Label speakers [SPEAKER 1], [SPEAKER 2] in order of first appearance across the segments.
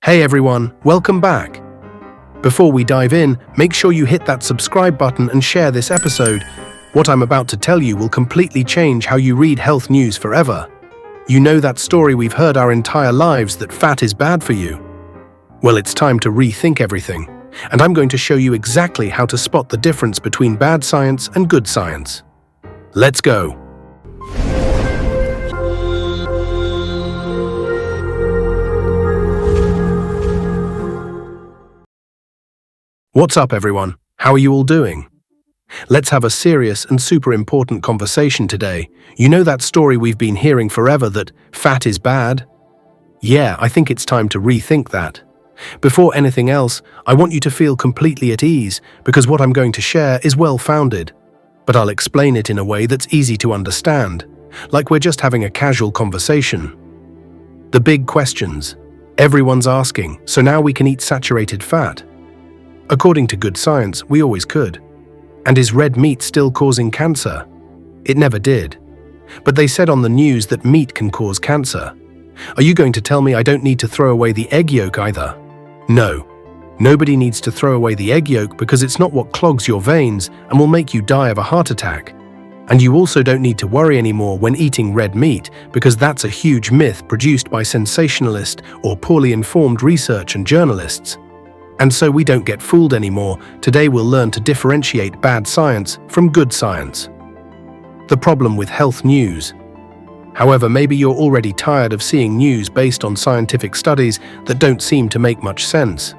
[SPEAKER 1] Hey everyone, welcome back. Before we dive in, make sure you hit that subscribe button and share this episode. What I'm about to tell you will completely change how you read health news forever. You know that story we've heard our entire lives that fat is bad for you? Well, it's time to rethink everything, and I'm going to show you exactly how to spot the difference between bad science and good science. Let's go. What's up, everyone? How are you all doing? Let's have a serious and super important conversation today. You know that story we've been hearing forever that fat is bad? Yeah, I think it's time to rethink that. Before anything else, I want you to feel completely at ease because what I'm going to share is well-founded. But I'll explain it in a way that's easy to understand, like we're just having a casual conversation. The big questions. Everyone's asking, so now we can eat saturated fat? According to good science, we always could. And is red meat still causing cancer? It never did. But they said on the news that meat can cause cancer. Are you going to tell me I don't need to throw away the egg yolk either? No. Nobody needs to throw away the egg yolk because it's not what clogs your veins and will make you die of a heart attack. And you also don't need to worry anymore when eating red meat because that's a huge myth produced by sensationalist or poorly informed research and journalists. And so we don't get fooled anymore. Today we'll learn to differentiate bad science from good science. The problem with health news. However, maybe you're already tired of seeing news based on scientific studies that don't seem to make much sense.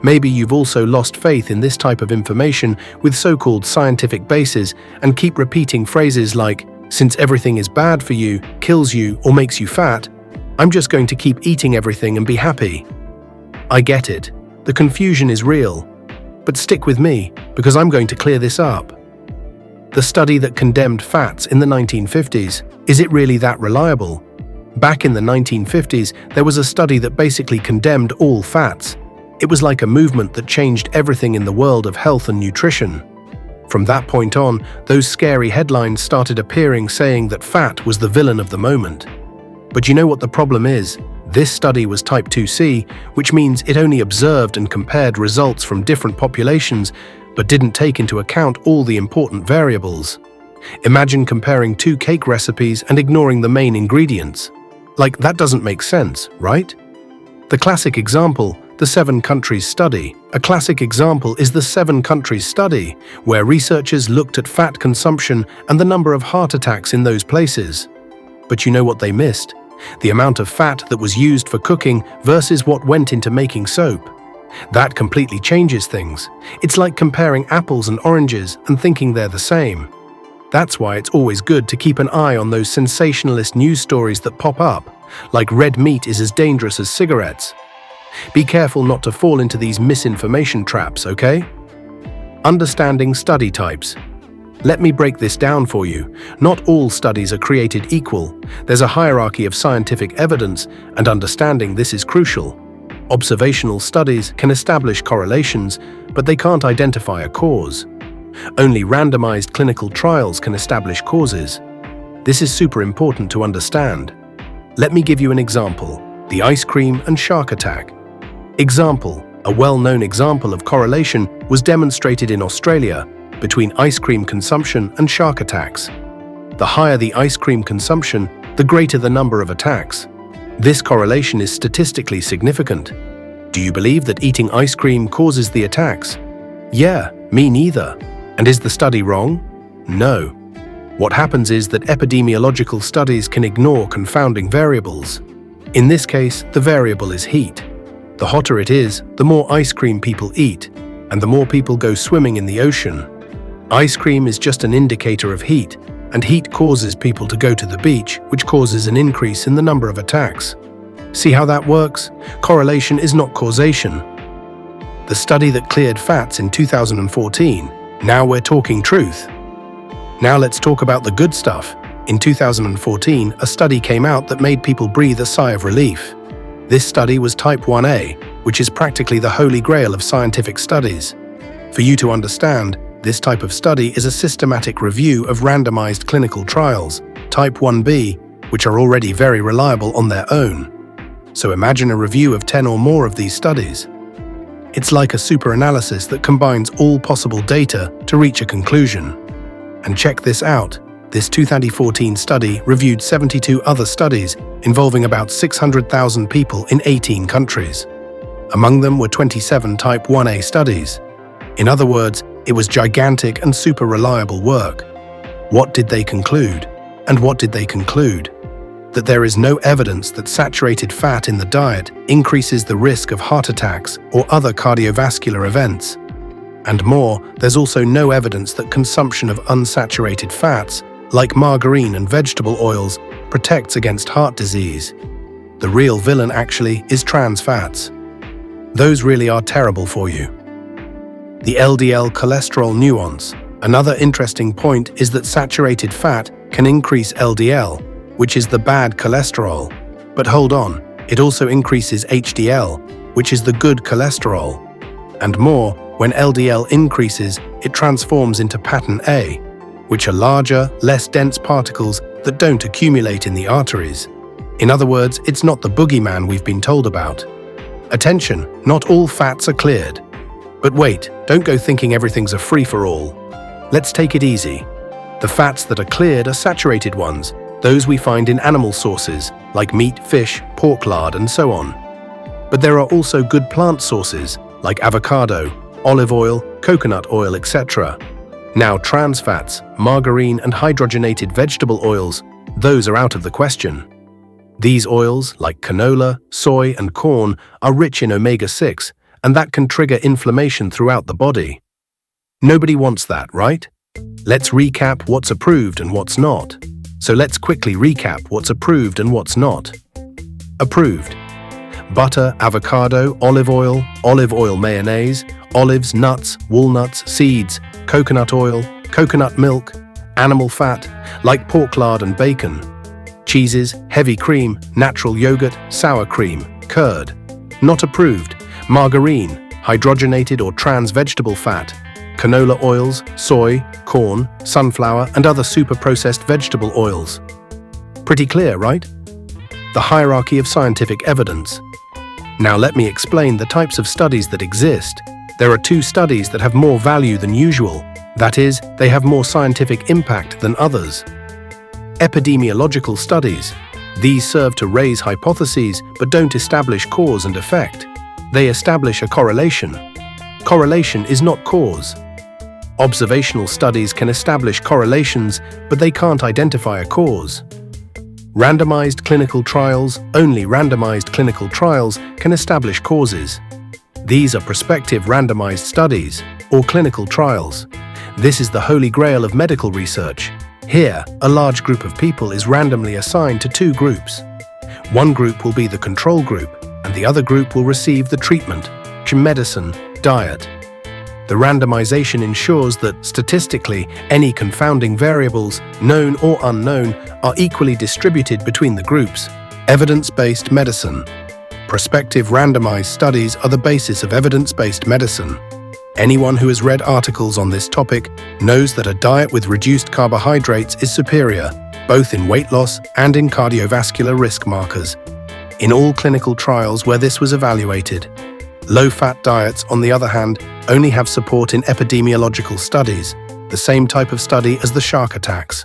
[SPEAKER 1] Maybe you've also lost faith in this type of information with so-called scientific bases and keep repeating phrases like, "Since everything is bad for you, kills you, or makes you fat, I'm just going to keep eating everything and be happy." I get it. The confusion is real, but stick with me because I'm going to clear this up. The study that condemned fats in the 1950s, is it really that reliable? Back in the 1950s, there was a study that basically condemned all fats. It was like a movement that changed everything in the world of health and nutrition. From that point on, those scary headlines started appearing saying that fat was the villain of the moment. But you know what the problem is? This study was type 2C, which means it only observed and compared results from different populations, but didn't take into account all the important variables. Imagine comparing two cake recipes and ignoring the main ingredients. Like, that doesn't make sense, right? The classic example, the 7 countries study. A classic example is the 7 countries study, where researchers looked at fat consumption and the number of heart attacks in those places. But you know what they missed? The amount of fat that was used for cooking versus what went into making soap. That completely changes things. It's like comparing apples and oranges and thinking they're the same. That's why it's always good to keep an eye on those sensationalist news stories that pop up, like red meat is as dangerous as cigarettes. Be careful not to fall into these misinformation traps, okay? Understanding study types. Let me break this down for you. Not all studies are created equal. There's a hierarchy of scientific evidence, and understanding this is crucial. Observational studies can establish correlations, but they can't identify a cause. Only randomized clinical trials can establish causes. This is super important to understand. Let me give you an example: the ice cream and shark attack. Example: a well-known example of correlation was demonstrated in Australia between ice cream consumption and shark attacks. The higher the ice cream consumption, the greater the number of attacks. This correlation is statistically significant. Do you believe that eating ice cream causes the attacks? Yeah, me neither. And is the study wrong? No. What happens is that epidemiological studies can ignore confounding variables. In this case, the variable is heat. The hotter it is, the more ice cream people eat, and the more people go swimming in the ocean. Ice cream is just an indicator of heat, and heat causes people to go to the beach, which causes an increase in the number of attacks. See how that works? Correlation is not causation. The study that cleared fats in 2014. Now we're talking truth. Now let's talk about the good stuff. In 2014, a study came out that made people breathe a sigh of relief. This study was type 1A, which is practically the holy grail of scientific studies. For you to understand, this type of study is a systematic review of randomized clinical trials, type 1B, which are already very reliable on their own. So imagine a review of 10 or more of these studies. It's like a super analysis that combines all possible data to reach a conclusion. And check this out. This 2014 study reviewed 72 other studies involving about 600,000 people in 18 countries. Among them were 27 Type 1A studies. In other words, it was gigantic and super reliable work. What did they conclude? And what did they conclude? That there is no evidence that saturated fat in the diet increases the risk of heart attacks or other cardiovascular events. And more, there's also no evidence that consumption of unsaturated fats, like margarine and vegetable oils, protects against heart disease. The real villain actually is trans fats. Those really are terrible for you. The LDL cholesterol nuance. Another interesting point is that saturated fat can increase LDL, which is the bad cholesterol. But hold on, it also increases HDL, which is the good cholesterol. And more, when LDL increases, it transforms into pattern A, which are larger, less dense particles that don't accumulate in the arteries. In other words, it's not the boogeyman we've been told about. Attention, not all fats are cleared. But wait, don't go thinking everything's a free-for-all. Let's take it easy. The fats that are cleared are saturated ones, those we find in animal sources, like meat, fish, pork lard, and so on. But there are also good plant sources, like avocado, olive oil, coconut oil, etc. Now trans fats, margarine, and hydrogenated vegetable oils, those are out of the question. These oils, like canola, soy, and corn, are rich in omega-6, and that can trigger inflammation throughout the body. Nobody wants that, right? Let's recap what's approved and what's not. So let's quickly recap what's approved and what's not. Approved: butter, avocado, olive oil mayonnaise, olives, nuts, walnuts, seeds, coconut oil, coconut milk, animal fat, like pork lard and bacon, cheeses, heavy cream, natural yogurt, sour cream, curd. Not approved: margarine, hydrogenated or trans vegetable fat, canola oils, soy, corn, sunflower, and other super-processed vegetable oils. Pretty clear, right? The hierarchy of scientific evidence. Now let me explain the types of studies that exist. There are 2 studies that have more value than usual. That is, they have more scientific impact than others. Epidemiological studies. These serve to raise hypotheses but don't establish cause and effect. They establish a correlation. Correlation is not cause. Observational studies can establish correlations, but they can't identify a cause. Randomized clinical trials. Only randomized clinical trials can establish causes. These are prospective randomized studies, or clinical trials. This is the holy grail of medical research. Here, a large group of people is randomly assigned to 2 groups. One group will be the control group, and the other group will receive the treatment, medicine, diet. The randomization ensures that, statistically, any confounding variables, known or unknown, are equally distributed between the groups. Evidence-based medicine. Prospective randomized studies are the basis of evidence-based medicine. Anyone who has read articles on this topic knows that a diet with reduced carbohydrates is superior, both in weight loss and in cardiovascular risk markers, in all clinical trials where this was evaluated. Low-fat diets, on the other hand, only have support in epidemiological studies, the same type of study as the shark attacks.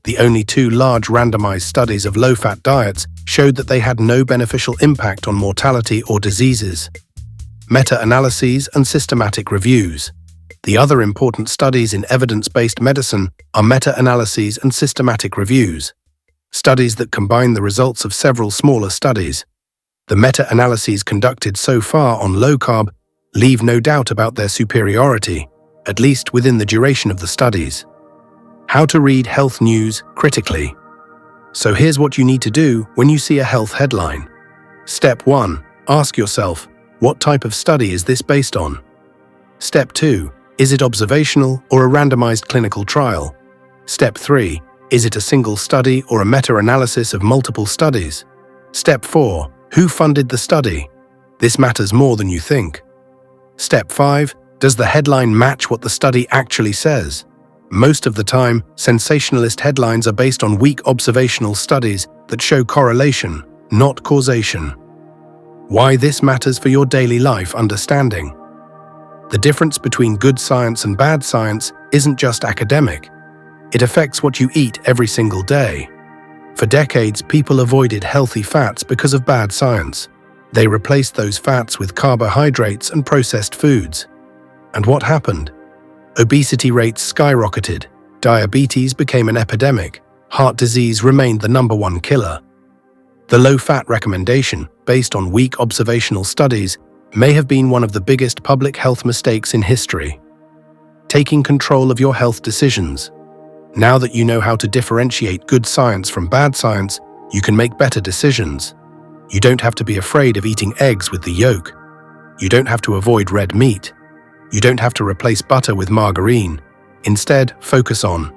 [SPEAKER 1] The only 2 large randomized studies of low-fat diets showed that they had no beneficial impact on mortality or diseases. Meta-analyses and systematic reviews. The other important studies in evidence-based medicine are meta-analyses and systematic reviews, studies that combine the results of several smaller studies. The meta-analyses conducted so far on low-carb leave no doubt about their superiority, at least within the duration of the studies. How to read health news critically. So here's what you need to do when you see a health headline. Step 1. Ask yourself, what type of study is this based on? Step 2. Is it observational or a randomized clinical trial? Step 3. Is it a single study or a meta-analysis of multiple studies? Step 4. Who funded the study? This matters more than you think. Step 5. Does the headline match what the study actually says? Most of the time, sensationalist headlines are based on weak observational studies that show correlation, not causation. Why this matters for your daily life understanding. The difference between good science and bad science isn't just academic. It affects what you eat every single day. For decades, people avoided healthy fats because of bad science. They replaced those fats with carbohydrates and processed foods. And what happened? Obesity rates skyrocketed, diabetes became an epidemic, heart disease remained the #1 killer. The low-fat recommendation, based on weak observational studies, may have been one of the biggest public health mistakes in history. Taking control of your health decisions. Now that you know how to differentiate good science from bad science, you can make better decisions. You don't have to be afraid of eating eggs with the yolk. You don't have to avoid red meat. You don't have to replace butter with margarine. Instead, focus on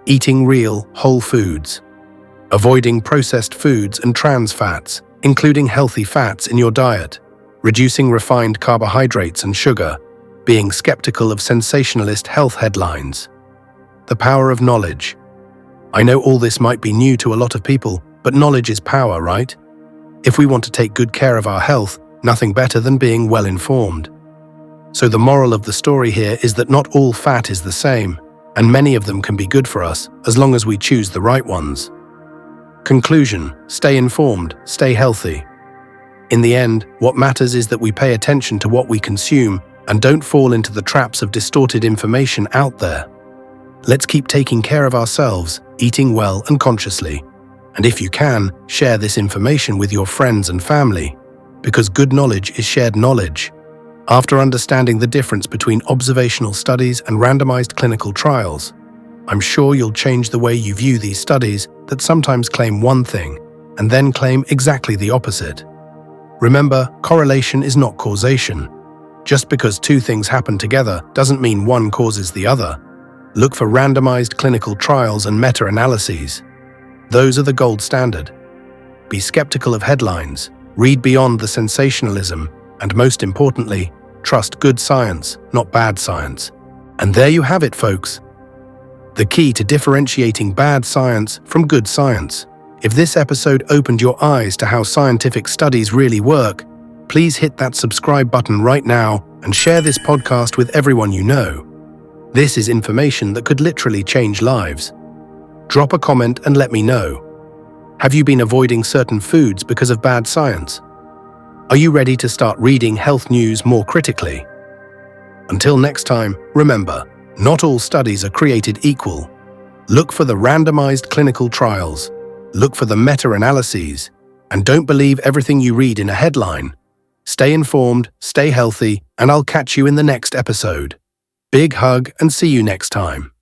[SPEAKER 1] eating real, whole foods, avoiding processed foods and trans fats, including healthy fats in your diet, reducing refined carbohydrates and sugar, being skeptical of sensationalist health headlines. The power of knowledge. I know all this might be new to a lot of people, but knowledge is power, right? If we want to take good care of our health, nothing better than being well informed. So the moral of the story here is that not all fat is the same, and many of them can be good for us, as long as we choose the right ones. Conclusion: stay informed, stay healthy. In the end, what matters is that we pay attention to what we consume and don't fall into the traps of distorted information out there. Let's keep taking care of ourselves, eating well and consciously. And if you can, share this information with your friends and family, because good knowledge is shared knowledge. After understanding the difference between observational studies and randomized clinical trials, I'm sure you'll change the way you view these studies that sometimes claim one thing and then claim exactly the opposite. Remember, correlation is not causation. Just because two things happen together doesn't mean one causes the other. Look for randomized clinical trials and meta-analyses. Those are the gold standard. Be skeptical of headlines, read beyond the sensationalism, and most importantly, trust good science, not bad science. And there you have it, folks. The key to differentiating bad science from good science. If this episode opened your eyes to how scientific studies really work, please hit that subscribe button right now and share this podcast with everyone you know. This is information that could literally change lives. Drop a comment and let me know. Have you been avoiding certain foods because of bad science? Are you ready to start reading health news more critically? Until next time, remember, not all studies are created equal. Look for the randomized clinical trials, look for the meta-analyses, and don't believe everything you read in a headline. Stay informed, stay healthy, and I'll catch you in the next episode. Big hug and see you next time.